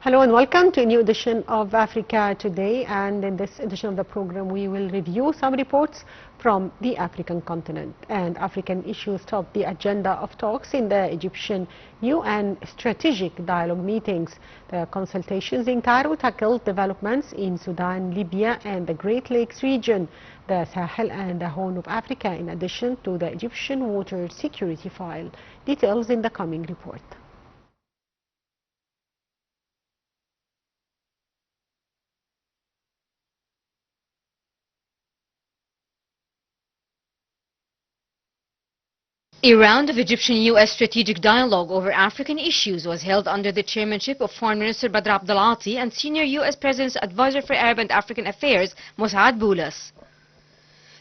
Hello and welcome to a new edition of Africa Today, and in this edition of the program we will review some reports from the African continent, and African issues top the agenda of talks in the Egyptian UN strategic dialogue meetings. The consultations in Cairo tackled developments in Sudan, Libya and the Great Lakes region, the Sahel and the Horn of Africa, in addition to the Egyptian water security file. Details in the coming report. A round of Egyptian-U.S. strategic dialogue over African issues was held under the chairmanship of Foreign Minister Badr Abdel and Senior U.S. President's Advisor for Arab and African Affairs, Mus'ad Boulos.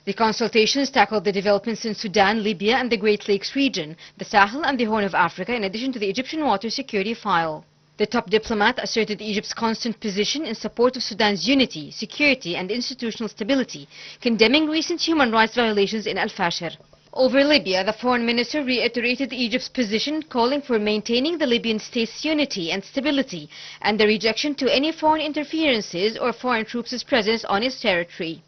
The consultations tackled the developments in Sudan, Libya and the Great Lakes region, the Sahel and the Horn of Africa, in addition to the Egyptian water security file. The top diplomat asserted Egypt's constant position in support of Sudan's unity, security and institutional stability, condemning recent human rights violations in Al-Fashir. Over Libya, the foreign minister reiterated Egypt's position, calling for maintaining the Libyan state's unity and stability and the rejection to any foreign interferences or foreign troops' presence on its territory.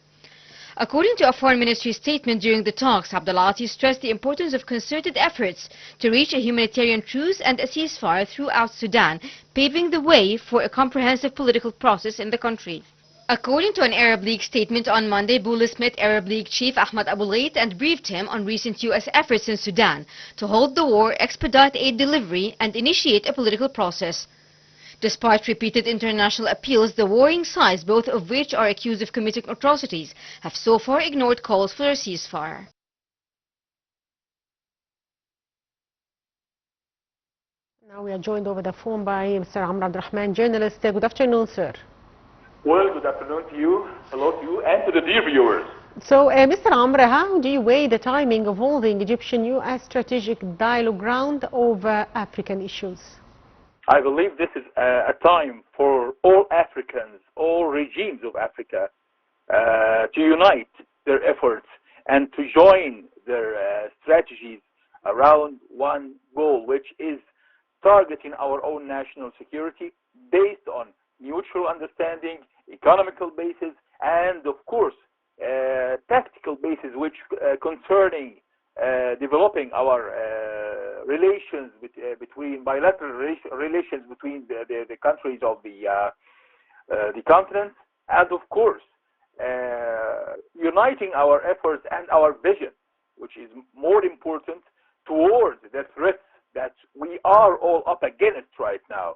According to a foreign ministry statement during the talks, Abdel stressed the importance of concerted efforts to reach a humanitarian truce and a ceasefire throughout Sudan, paving the way for a comprehensive political process in the country. According to an Arab League statement on Monday, Boulos met Arab League chief Ahmad Abu Ghait and briefed him on recent U.S. efforts in Sudan to halt the war, expedite aid delivery and initiate a political process. Despite repeated international appeals, the warring sides, both of which are accused of committing atrocities, have so far ignored calls for a ceasefire. Now we are joined over the phone by Mr. Rahman, journalist. Good afternoon, sir. Well, good afternoon to you, hello to you, and to the dear viewers. So, Mr. Amr, how do you weigh the timing of holding Egyptian-U.S. strategic dialogue round over African issues? I believe this is a time for all Africans, all regimes of Africa, to unite their efforts and to join their strategies around one goal, which is targeting our own national security based on mutual understanding, economical basis, and of course tactical basis, which concerning developing our relations between bilateral relations between the countries of the continent, and of course uniting our efforts and our vision, which is more important, towards the threats that we are all up against right now.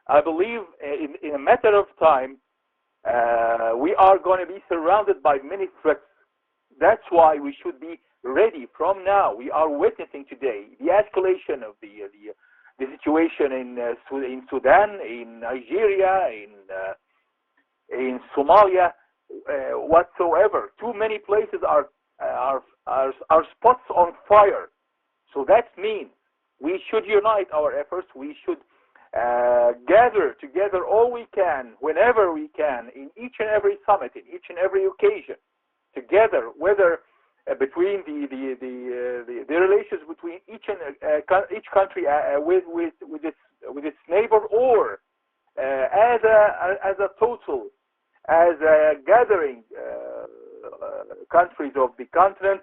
I believe in a matter of time, we are going to be surrounded by many threats. That's why we should be ready from now. We are witnessing today the escalation of the situation in Sudan, in Nigeria, in Somalia, whatsoever. Too many places are spots on fire. So that means we should unite our efforts. We should gather together all we can, whenever we can, in each and every summit, in each and every occasion, together, whether between the relations between each country with its neighbor, or as a total, as a gathering countries of the continent.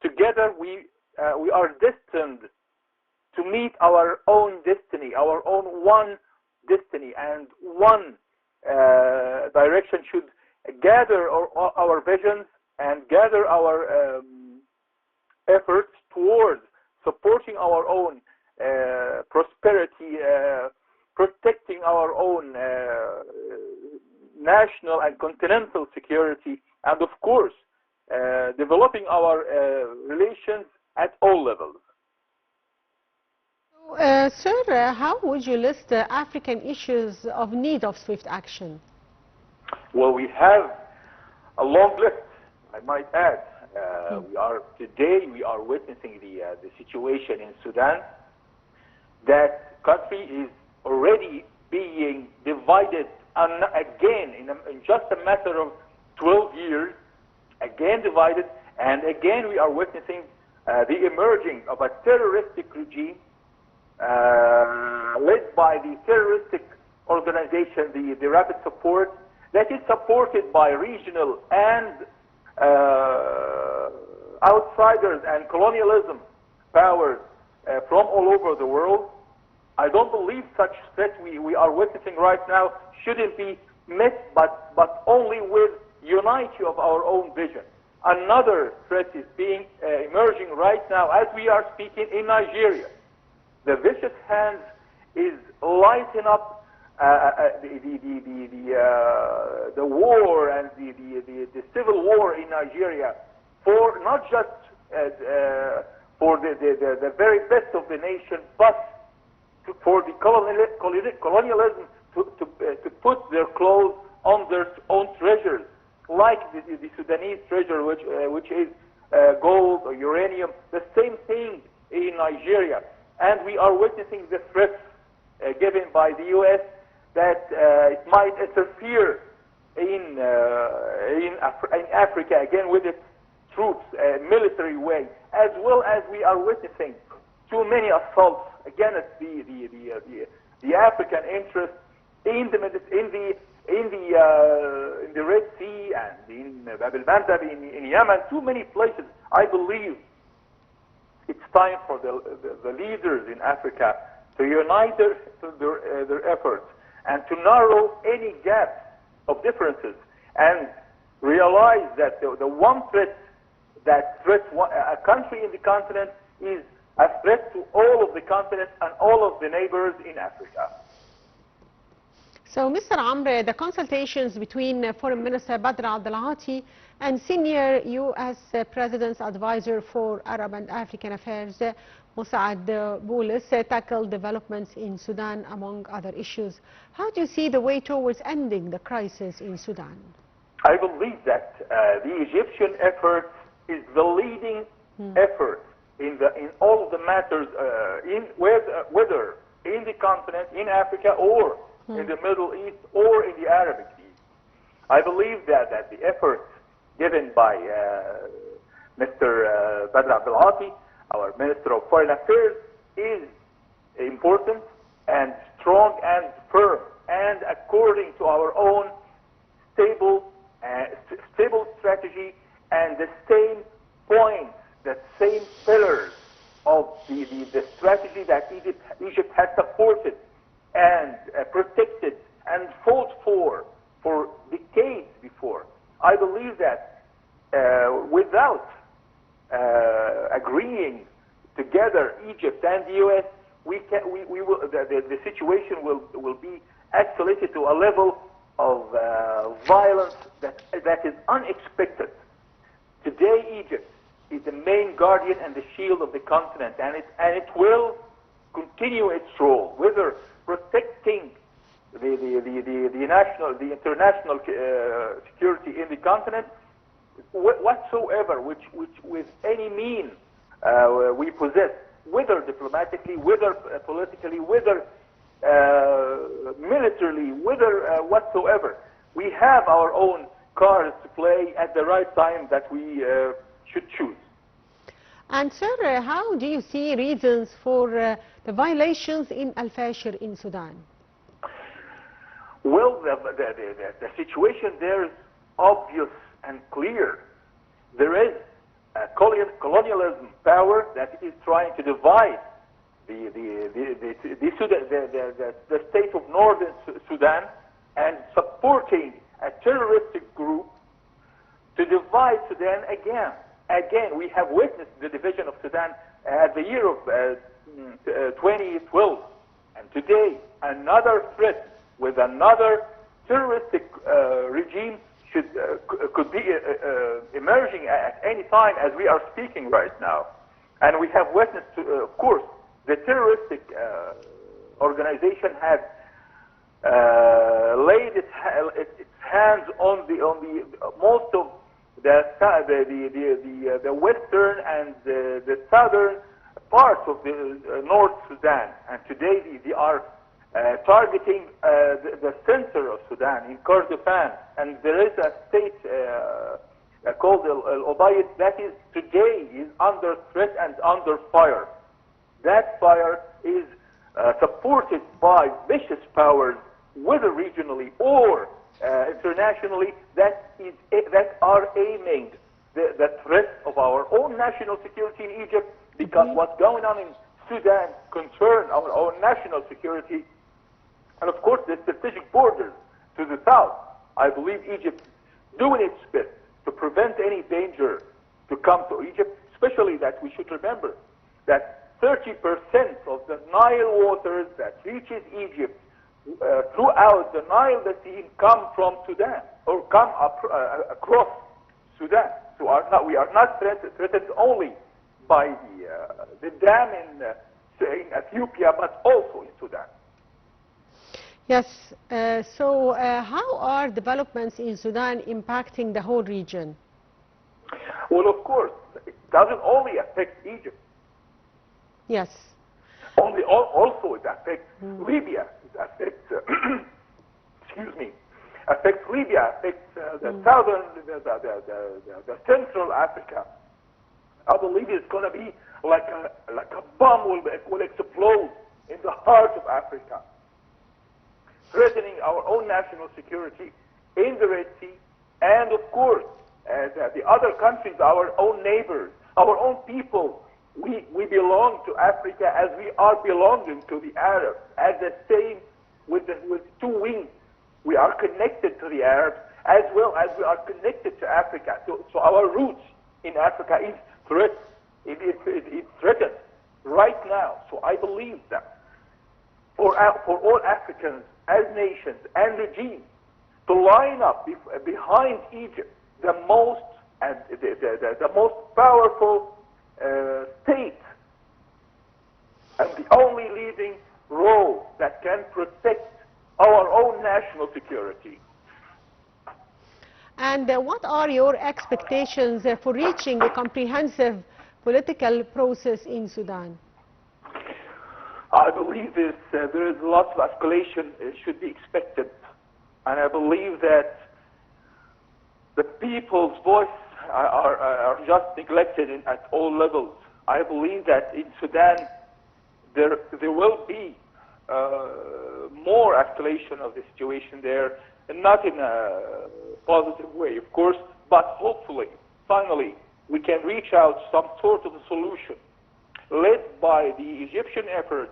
Together we are destined to meet our own destiny, our own one destiny, and one direction should gather our visions and gather our efforts towards supporting our own prosperity, protecting our own national and continental security, and of course developing our relations at all levels. Sir, how would you list the African issues of need of swift action? Well, we have a long list, I might add. We are witnessing the situation in Sudan. That country is already being divided again in just a matter of 12 years, again divided, and again we are witnessing the emerging of a terroristic regime led by the terroristic organization, the rapid support, that is supported by regional and outsiders and colonialism powers from all over the world. I don't believe such threat we are witnessing right now shouldn't be met, but only with unity of our own vision. Another threat is being emerging right now as we are speaking in Nigeria. The vicious hand is lighting up the war and the civil war in Nigeria for not just for the very best of the nation, but for the colonialism to put their clothes on their own treasures, like the Sudanese treasure, which is gold or uranium. The same thing in Nigeria, and we are witnessing the threats given by the U.S. that it might interfere in Africa again with its troops, military way, as well as we are witnessing too many assaults against the African interest in the Red Sea and in Bab el-Mandab in Yemen, too many places. I believe it's time for the leaders in Africa to unite their efforts and to narrow any gaps of differences and realize that the one threat that threats a country in the continent is a threat to all of the continent and all of the neighbors in Africa. So, Mr. Amr, the consultations between Foreign Minister Badr Abdel and senior U.S. President's advisor for Arab and African Affairs, Mossad Boulos, tackled developments in Sudan, among other issues. How do you see the way towards ending the crisis in Sudan? I believe that the Egyptian effort is the leading effort in all of the matters, whether in the continent, in Africa, or in the Middle East, or in the Arabic East. I believe that the effort given by Mr. Badr Abdel, our Minister of Foreign Affairs, is important and strong and firm, and according to our own stable strategy and the same points, the same pillars of the strategy that Egypt has supported and protected and fought for decades before. I believe that without agreeing together, Egypt and the U.S., the situation will be escalated to a level of violence that is unexpected. Today, Egypt is the main guardian and the shield of the continent, and it will continue its role, whether protecting the international security in the continent, whatsoever, which with any mean we possess, whether diplomatically, whether politically, whether militarily, whether whatsoever. We have our own cards to play at the right time that we should choose. And sir, how do you see reasons for the violations in Al-Fashir in Sudan? Well, the situation there is obvious and clear. There is a colonialism power that is trying to divide the state of northern Sudan and supporting a terroristic group to divide Sudan again. Again, we have witnessed the division of Sudan at the year of 2012, and today another threat with another terroristic regime could be emerging at any time as we are speaking right now. And we have witnessed, of course, the terroristic organization has laid its hands on the most of the western and the southern parts of the North Sudan, and today they are targeting the center of Sudan in Kordofan, and there is a state called Al-Ubaid that is today is under threat and under fire. That fire is supported by vicious powers whether regionally or internationally, that are aiming the threat of our own national security in Egypt, because what's going on in Sudan concerns our own national security, and of course the strategic borders to the south. I believe Egypt is doing its best to prevent any danger to come to Egypt, especially that we should remember that 30% of the Nile waters that reaches Egypt throughout the Nile basin come from Sudan, or come across Sudan. So we are not threatened only by the dam in Ethiopia, but also in Sudan. Yes. So how are developments in Sudan impacting the whole region? Well, of course, it doesn't only affect Egypt. Yes. Also, it affects Libya. It affects, excuse me, affects Libya. Affects the southern, the Central Africa. I believe it's going to be like a bomb will explode in the heart of Africa, threatening our own national security in the Red Sea, and of course, the other countries, our own neighbors, our own people. We belong to Africa as we are belonging to the Arabs, as the same with two wings. We are connected to the Arabs as well as we are connected to Africa. So our roots in Africa is threatened. It's threatened right now. So I believe that for all Africans as nations and regimes to line up behind Egypt, the most powerful state and the only leading role that can protect our own national security. And what are your expectations for reaching a comprehensive political process in Sudan? I believe there is lots of escalation should be expected, and I believe that the people's voice are just neglected at all levels. I believe that in Sudan there will be more escalation of the situation there, and not in a positive way, of course, but hopefully, finally, we can reach out some sort of a solution led by the Egyptian efforts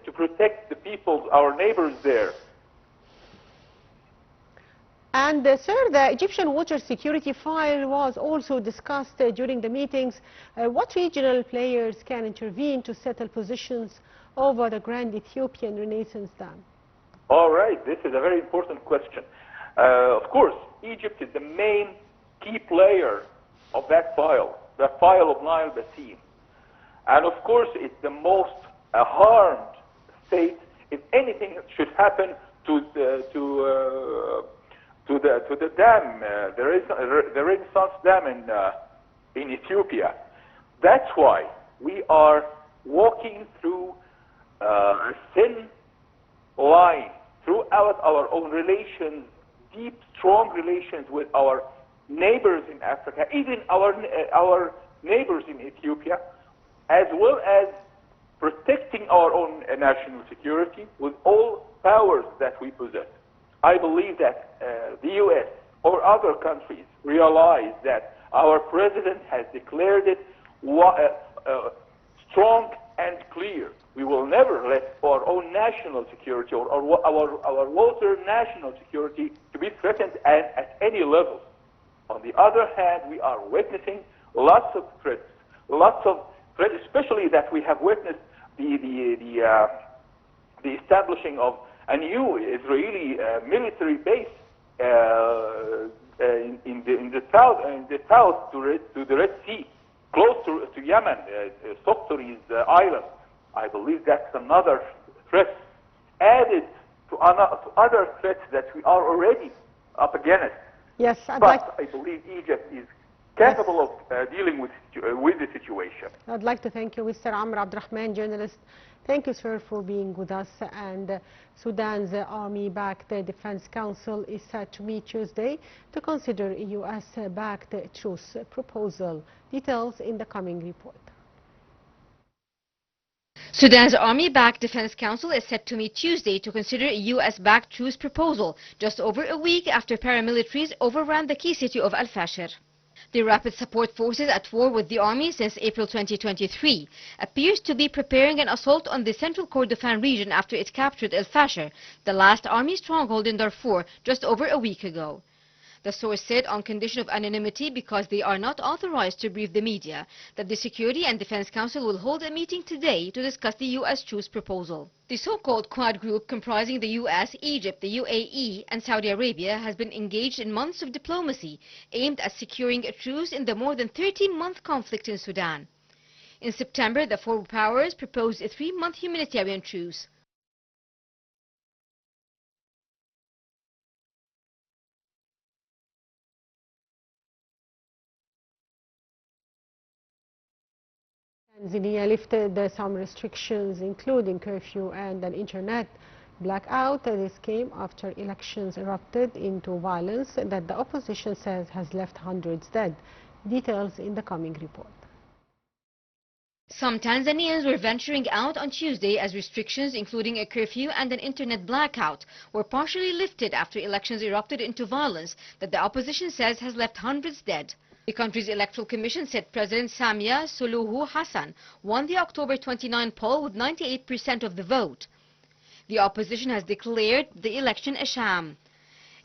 to protect the people, our neighbors there. And sir, the Egyptian water security file was also discussed during the meetings. What regional players can intervene to settle positions over the Grand Ethiopian Renaissance Dam? All right, this is a very important question. Of course, Egypt is the main key player of that file, the file of Nile basin. And of course, it's the most harmed state. If anything should happen to the dam, the Renaissance Dam in Ethiopia. That's why we are walking through a thin line throughout our own relations, deep, strong relations with our neighbors in Africa, even our neighbors in Ethiopia, as well as protecting our own national security with all powers that we possess. I believe that the U.S. or other countries realize that our president has declared it strong and clear. We will never let our own national security or our water national security to be threatened at any level. On the other hand, we are witnessing lots of threats, especially that we have witnessed the establishing of a new Israeli military base in the south to the Red Sea, close to Yemen, Soctori's island. I believe that's another threat added to other threats that we are already up against. Yes, I believe Egypt is capable of dealing with the situation. I'd like to thank you, Mr. Amr Abdel, journalist. Thank you, sir, for being with us. And Sudan's Army-backed Defense Council is set to meet Tuesday to consider a U.S.-backed truce proposal. Details in the coming report. Sudan's army-backed Defense Council is set to meet Tuesday to consider a U.S.-backed truce proposal, just over a week after paramilitaries overran the key city of Al-Fashir. The Rapid Support Forces, at war with the army since April 2023, appears to be preparing an assault on the central Kordofan region after it captured Al-Fashir, the last army stronghold in Darfur, just over a week ago. The source said, on condition of anonymity because they are not authorized to brief the media, that the Security and Defense Council will hold a meeting today to discuss the U.S. truce proposal. The so-called Quad group, comprising the U.S., Egypt, the UAE and Saudi Arabia, has been engaged in months of diplomacy aimed at securing a truce in the more than 13-month conflict in Sudan. In September, the four powers proposed a 3-month humanitarian truce. Tanzania lifted some restrictions, including curfew and an internet blackout. This came after elections erupted into violence that the opposition says has left hundreds dead. Details in the coming report. Some Tanzanians were venturing out on Tuesday as restrictions, including a curfew and an internet blackout, were partially lifted after elections erupted into violence that the opposition says has left hundreds dead. The country's electoral commission said President Samia Suluhu Hassan won the October 29 poll with 98% of the vote. The opposition has declared the election a sham.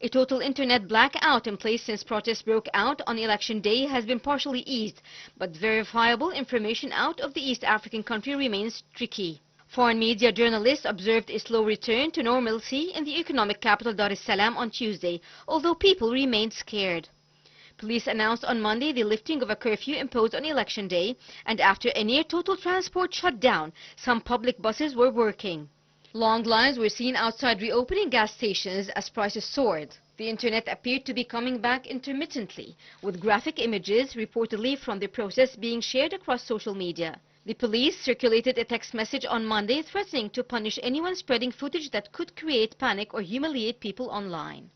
A total internet blackout in place since protests broke out on election day has been partially eased, but verifiable information out of the East African country remains tricky. Foreign media journalists observed a slow return to normalcy in the economic capital Dar es Salaam on Tuesday, although people remained scared. Police announced on Monday the lifting of a curfew imposed on election day, and after a near-total transport shutdown, some public buses were working. Long lines were seen outside reopening gas stations as prices soared. The internet appeared to be coming back intermittently, with graphic images reportedly from the process being shared across social media. The police circulated a text message on Monday threatening to punish anyone spreading footage that could create panic or humiliate people online.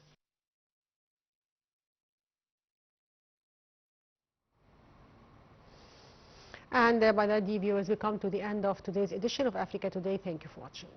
And by that, dear viewers, we come to the end of today's edition of Africa Today. Thank you for watching.